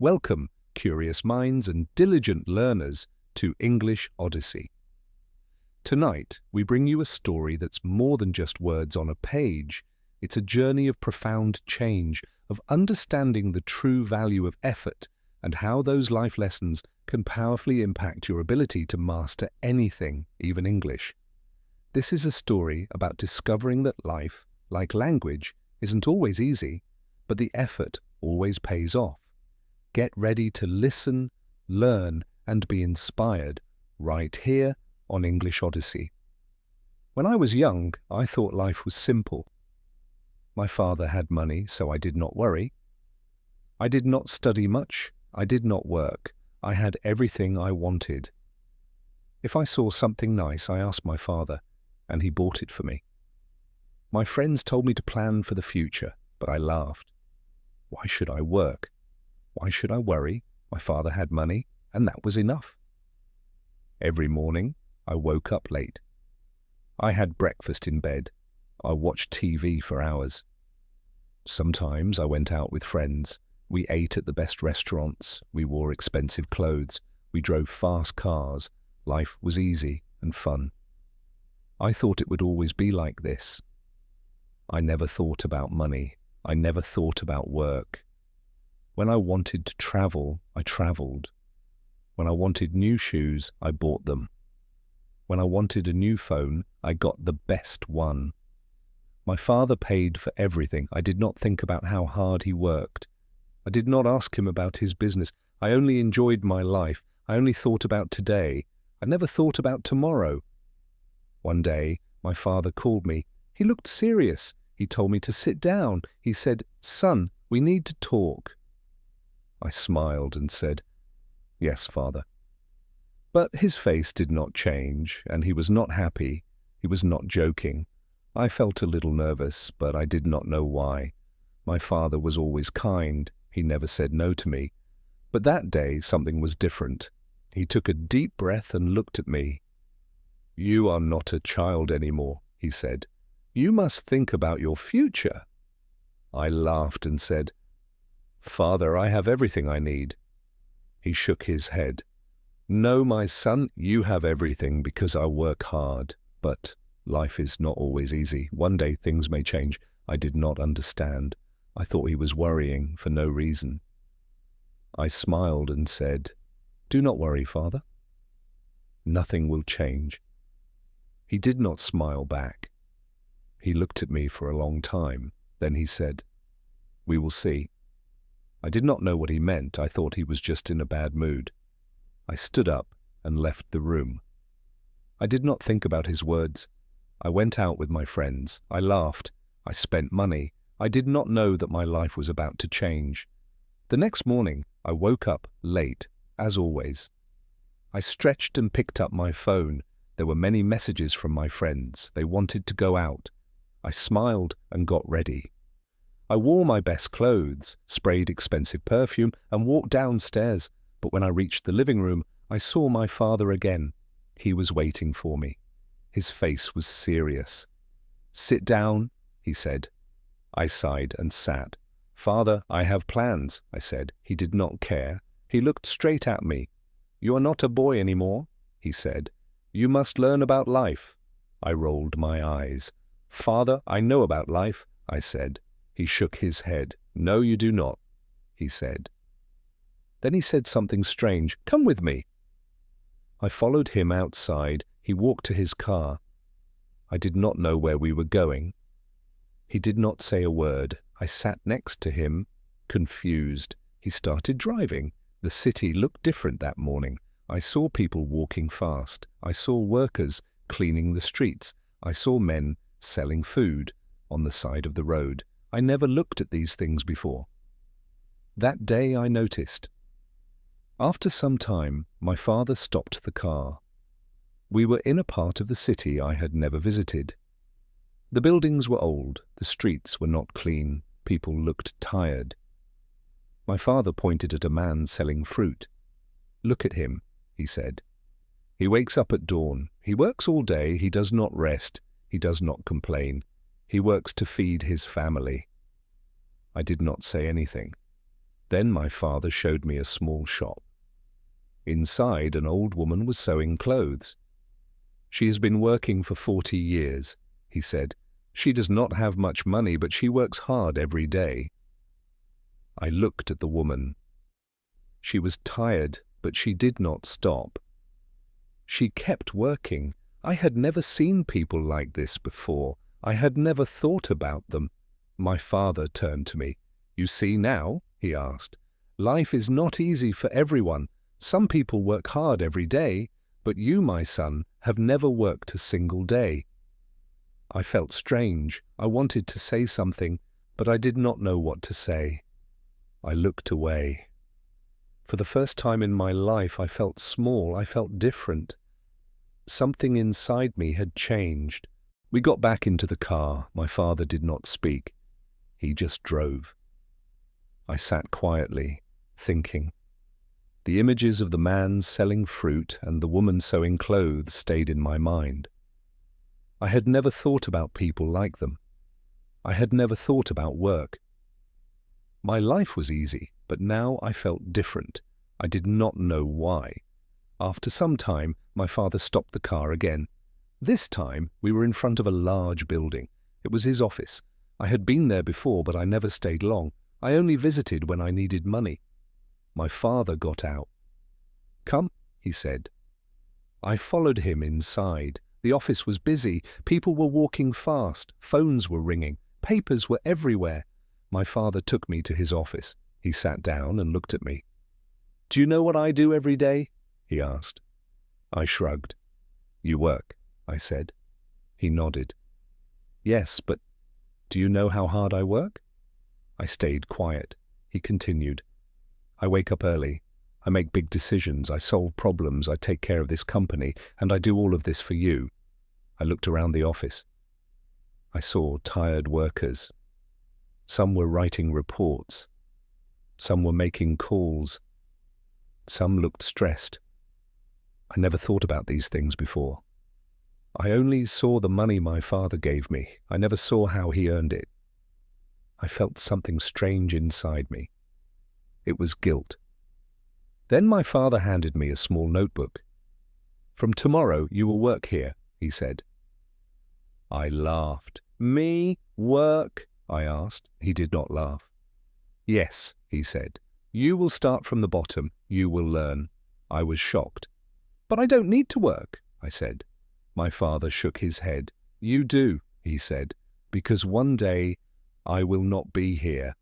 Welcome, curious minds and diligent learners, to English Odyssey. Tonight, we bring you a story that's more than just words on a page. It's a journey of profound change, of understanding the true value of effort and how those life lessons can powerfully impact your ability to master anything, even English. This is a story about discovering that life, like language, isn't always easy, but the effort always pays off. Get ready to listen, learn, and be inspired right here on English Odyssey. When I was young, I thought life was simple. My father had money, so I did not worry. I did not study much. I did not work. I had everything I wanted. If I saw something nice, I asked my father, and he bought it for me. My friends told me to plan for the future, but I laughed. Why should I work? Why should I worry? My father had money, and that was enough. Every morning, I woke up late. I had breakfast in bed. I watched TV for hours. Sometimes I went out with friends. We ate at the best restaurants. We wore expensive clothes. We drove fast cars. Life was easy and fun. I thought it would always be like this. I never thought about money. I never thought about work. When I wanted to travel, I traveled. When I wanted new shoes, I bought them. When I wanted a new phone, I got the best one. My father paid for everything. I did not think about how hard he worked. I did not ask him about his business. I only enjoyed my life. I only thought about today. I never thought about tomorrow. One day, my father called me. He looked serious. He told me to sit down. He said, "Son, we need to talk." I smiled and said, "Yes, Father." But his face did not change, and he was not happy. He was not joking. I felt a little nervous, but I did not know why. My father was always kind. He never said no to me. But that day, something was different. He took a deep breath and looked at me. "You are not a child anymore," he said. "You must think about your future." I laughed and said, "Father, I have everything I need." He shook his head. "No, my son, you have everything because I work hard. But life is not always easy. One day things may change." I did not understand. I thought he was worrying for no reason. I smiled and said, "Do not worry, Father. Nothing will change." He did not smile back. He looked at me for a long time. Then he said, "We will see." I did not know what he meant. I thought he was just in a bad mood. I stood up and left the room. I did not think about his words. I went out with my friends. I laughed. I spent money. I did not know that my life was about to change. The next morning, I woke up late, as always. I stretched and picked up my phone. There were many messages from my friends. They wanted to go out. I smiled and got ready. I wore my best clothes, sprayed expensive perfume, and walked downstairs. But when I reached the living room, I saw my father again. He was waiting for me. His face was serious. "Sit down," he said. I sighed and sat. "Father, I have plans," I said. He did not care. He looked straight at me. "You are not a boy anymore," he said. "You must learn about life." I rolled my eyes. "Father, I know about life," I said. He shook his head. "No, you do not," he said. Then he said something strange. "Come with me." I followed him outside. He walked to his car. I did not know where we were going. He did not say a word. I sat next to him, confused. He started driving. The city looked different that morning. I saw people walking fast. I saw workers cleaning the streets. I saw men selling food on the side of the road. I never looked at these things before. That day I noticed. After some time, my father stopped the car. We were in a part of the city I had never visited. The buildings were old, the streets were not clean, people looked tired. My father pointed at a man selling fruit. "Look at him," he said. "He wakes up at dawn. He works all day. He does not rest. He does not complain. He works to feed his family." I did not say anything. Then my father showed me a small shop. Inside, an old woman was sewing clothes. "She has been working for 40 years, he said. "She does not have much money, but she works hard every day." I looked at the woman. She was tired, but she did not stop. She kept working. I had never seen people like this before. I had never thought about them. My father turned to me. "You see now?" he asked. "Life is not easy for everyone. Some people work hard every day, but you, my son, have never worked a single day." I felt strange. I wanted to say something, but I did not know what to say. I looked away. For the first time in my life, I felt small. I felt different. Something inside me had changed. We got back into the car. My father did not speak. He just drove. I sat quietly, thinking. The images of the man selling fruit and the woman sewing clothes stayed in my mind. I had never thought about people like them. I had never thought about work. My life was easy, but now I felt different. I did not know why. After some time, my father stopped the car again. This time, we were in front of a large building. It was his office. I had been there before, but I never stayed long. I only visited when I needed money. My father got out. "Come," he said. I followed him inside. The office was busy. People were walking fast. Phones were ringing. Papers were everywhere. My father took me to his office. He sat down and looked at me. "Do you know what I do every day?" he asked. I shrugged. "You work," I said. He nodded. "Yes, but do you know how hard I work?" I stayed quiet. He continued. "I wake up early. I make big decisions. I solve problems. I take care of this company. And I do all of this for you." I looked around the office. I saw tired workers. Some were writing reports. Some were making calls. Some looked stressed. I never thought about these things before. I only saw the money my father gave me. I never saw how he earned it. I felt something strange inside me. It was guilt. Then my father handed me a small notebook. "From tomorrow you will work here," he said. I laughed. "Me? Work?" I asked. He did not laugh. "Yes," he said. "You will start from the bottom. You will learn." I was shocked. "But I don't need to work," I said. My father shook his head. "You do," he said, "because one day I will not be here."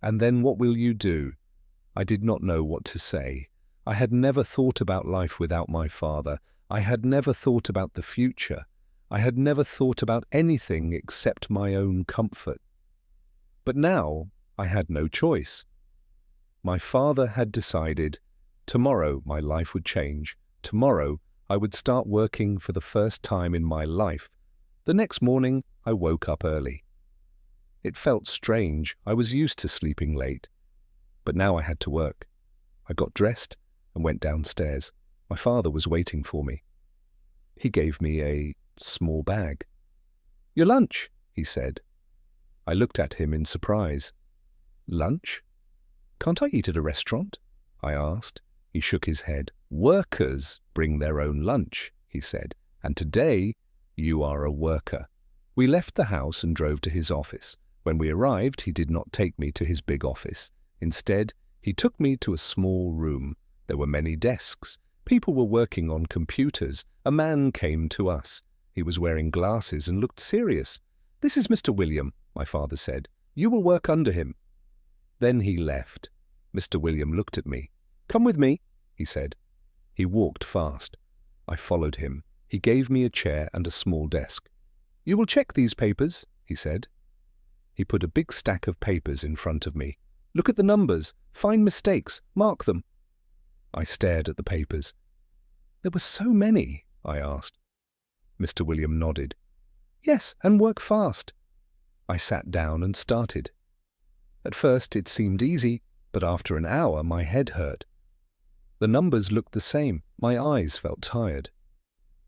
"And then what will you do?" I did not know what to say. I had never thought about life without my father. I had never thought about the future. I had never thought about anything except my own comfort. But now I had no choice. My father had decided tomorrow my life would change. Tomorrow I would start working for the first time in my life. The next morning I woke up early. It felt strange. I was used to sleeping late. But now I had to work. I got dressed and went downstairs. My father was waiting for me. He gave me a small bag. "Your lunch," he said. I looked at him in surprise. "Lunch? Can't I eat at a restaurant?" I asked. He shook his head. "Workers bring their own lunch," he said, "and today you are a worker." We left the house and drove to his office. When we arrived, he did not take me to his big office. Instead, he took me to a small room. There were many desks. People were working on computers. A man came to us. He was wearing glasses and looked serious. "This is Mr. William," my father said. "You will work under him." Then he left. Mr. William looked at me. "Come with me," he said. He walked fast. I followed him. He gave me a chair and a small desk. "You will check these papers," he said. He put a big stack of papers in front of me. "Look at the numbers. Find mistakes. Mark them." I stared at the papers. "There were so many," I asked. Mr. William nodded. "Yes, and work fast." I sat down and started. At first it seemed easy, but after an hour my head hurt. The numbers looked the same. My eyes felt tired.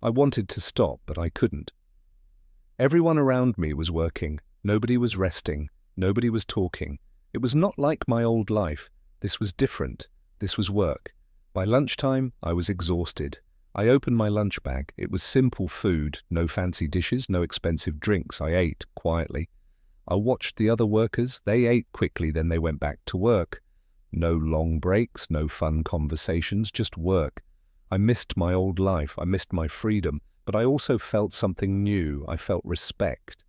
I wanted to stop, but I couldn't. Everyone around me was working. Nobody was resting. Nobody was talking. It was not like my old life. This was different. This was work. By lunchtime, I was exhausted. I opened my lunch bag. It was simple food, no fancy dishes, no expensive drinks. I ate quietly. I watched the other workers. They ate quickly, then they went back to work. No long breaks, no fun conversations, just work. I missed my old life. I missed my freedom, but I also felt something new. I felt respect.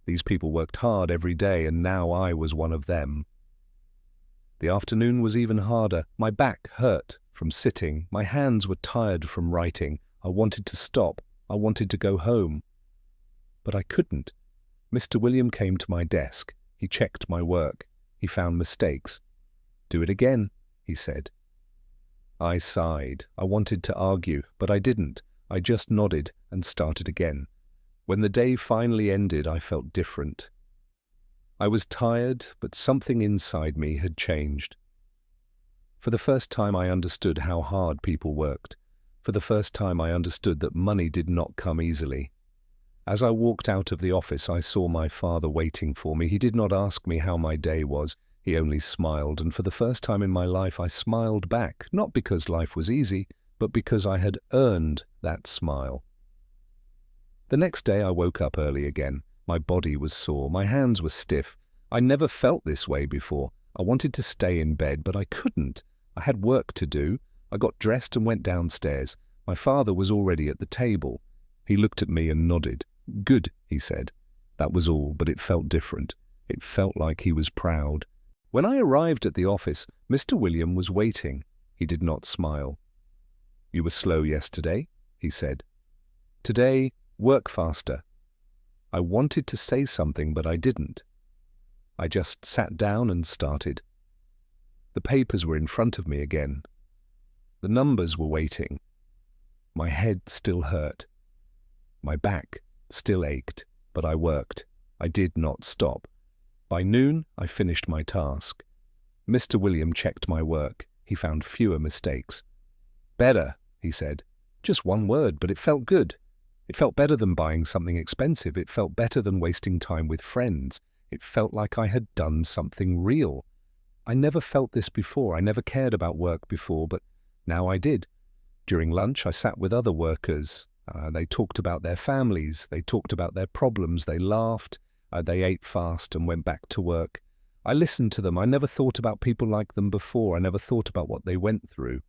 These people worked hard every day, and now I was one of them. The afternoon was even harder. My back hurt from sitting. My hands were tired from writing. I wanted to stop. I wanted to go home. But I couldn't. Mr. William came to my desk. He checked my work. He found mistakes. "Do it again," he said. I sighed. I wanted to argue, but I didn't. I just nodded and started again. When the day finally ended, I felt different. I was tired, but something inside me had changed. For the first time, I understood how hard people worked. For the first time, I understood that money did not come easily. As I walked out of the office, I saw my father waiting for me. He did not ask me how my day was. He only smiled, and for the first time in my life, I smiled back, not because life was easy, but because I had earned that smile. The next day, I woke up early again. My body was sore. My hands were stiff. I never felt this way before. I wanted to stay in bed, but I couldn't. I had work to do. I got dressed and went downstairs. My father was already at the table. He looked at me and nodded. "Good," he said. That was all, but it felt different. It felt like he was proud. When I arrived at the office, Mr. William was waiting. He did not smile. "You were slow yesterday," he said. "Today, work faster." I wanted to say something, but I didn't. I just sat down and started. The papers were in front of me again. The numbers were waiting. My head still hurt. My back still ached, but I worked. I did not stop. By noon, I finished my task. Mr. William checked my work. He found fewer mistakes. "Better," he said. Just one word, but it felt good. It felt better than buying something expensive. It felt better than wasting time with friends. It felt like I had done something real. I never felt this before. I never cared about work before, but now I did. During lunch, I sat with other workers. They talked about their families. They talked about their problems. They laughed. They ate fast and went back to work. I listened to them. I never thought about people like them before. I never thought about what they went through.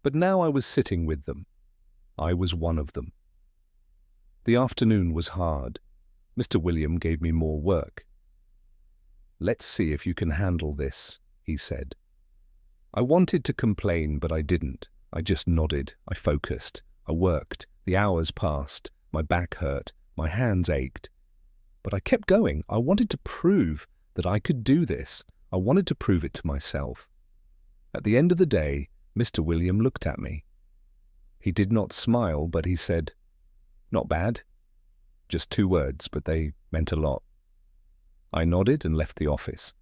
But now I was sitting with them. I was one of them. The afternoon was hard. Mr. William gave me more work. "Let's see if you can handle this," he said. I wanted to complain, but I didn't. I just nodded. I focused. I worked. The hours passed. My back hurt. My hands ached. But I kept going. I wanted to prove that I could do this. I wanted to prove it to myself. At the end of the day, Mr. William looked at me. He did not smile, but he said, "Not bad." Just 2 words, but they meant a lot. I nodded and left the office.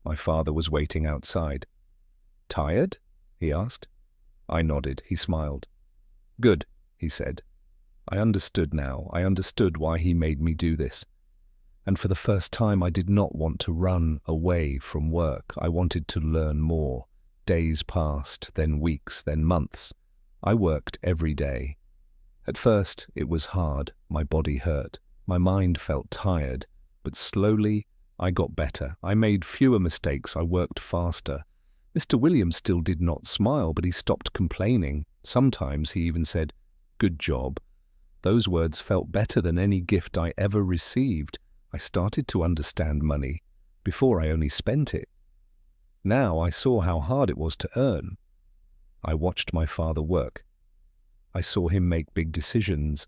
My father was waiting outside. "Tired?" he asked. I nodded. He smiled. "Good," he said. I understood now. I understood why he made me do this. And for the first time, I did not want to run away from work. I wanted to learn more. Days passed, then weeks, then months. I worked every day. At first, it was hard. My body hurt. My mind felt tired. But slowly, I got better. I made fewer mistakes. I worked faster. Mr. Williams still did not smile, but he stopped complaining. Sometimes he even said, "Good job." Those words felt better than any gift I ever received. I started to understand money. Before, I only spent it. Now I saw how hard it was to earn. I watched my father work. I saw him make big decisions.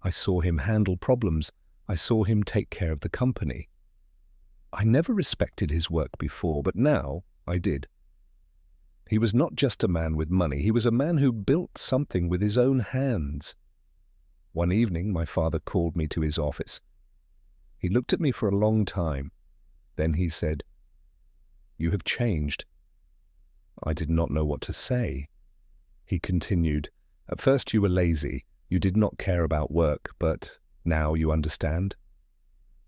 I saw him handle problems. I saw him take care of the company. I never respected his work before, but now I did. He was not just a man with money. He was a man who built something with his own hands. One evening, my father called me to his office. He looked at me for a long time. Then he said, "You have changed." I did not know what to say. He continued, "At first you were lazy. You did not care about work, but now you understand?"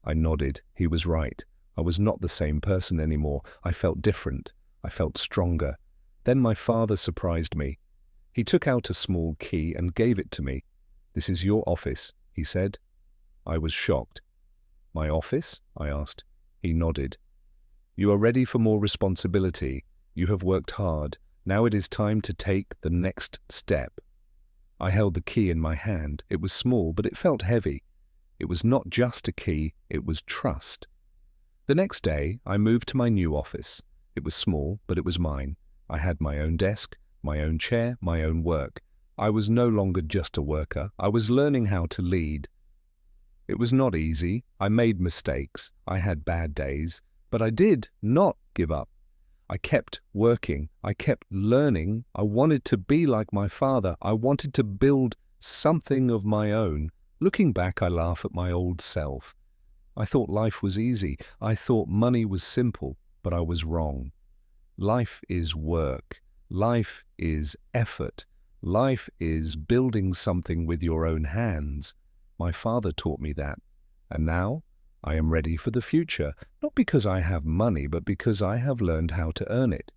I nodded. He was right. I was not the same person anymore. I felt different. I felt stronger. Then my father surprised me. He took out a small key and gave it to me. "This is your office," he said. I was shocked. "My office?" I asked. He nodded. "You are ready for more responsibility. You have worked hard. Now it is time to take the next step." I held the key in my hand. It was small, but it felt heavy. It was not just a key, it was trust. The next day, I moved to my new office. It was small, but it was mine. I had my own desk, my own chair, my own work. I was no longer just a worker. I was learning how to lead. It was not easy. I made mistakes. I had bad days. But I did not give up. I kept working. I kept learning. I wanted to be like my father. I wanted to build something of my own. Looking back, I laugh at my old self. I thought life was easy. I thought money was simple, but I was wrong. Life is work. Life is effort. Life is building something with your own hands. My father taught me that. And now I am ready for the future, not because I have money, but because I have learned how to earn it.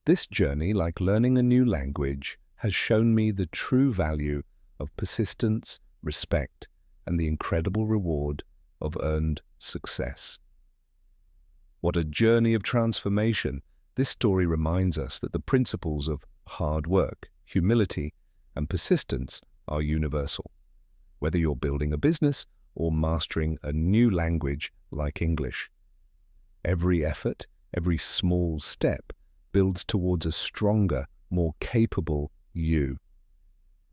This journey, like learning a new language, has shown me the true value of persistence, respect, and the incredible reward of earned success. What a journey of transformation! This story reminds us that the principles of hard work, humility, and persistence are universal, whether you're building a business or mastering a new language like English. Every effort, every small step builds towards a stronger, more capable you.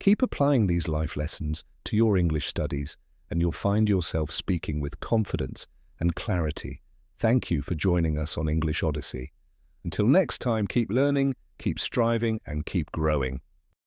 Keep applying these life lessons to your English studies, and you'll find yourself speaking with confidence and clarity. Thank you for joining us on English Odyssey. Until next time, keep learning, keep striving, and keep growing.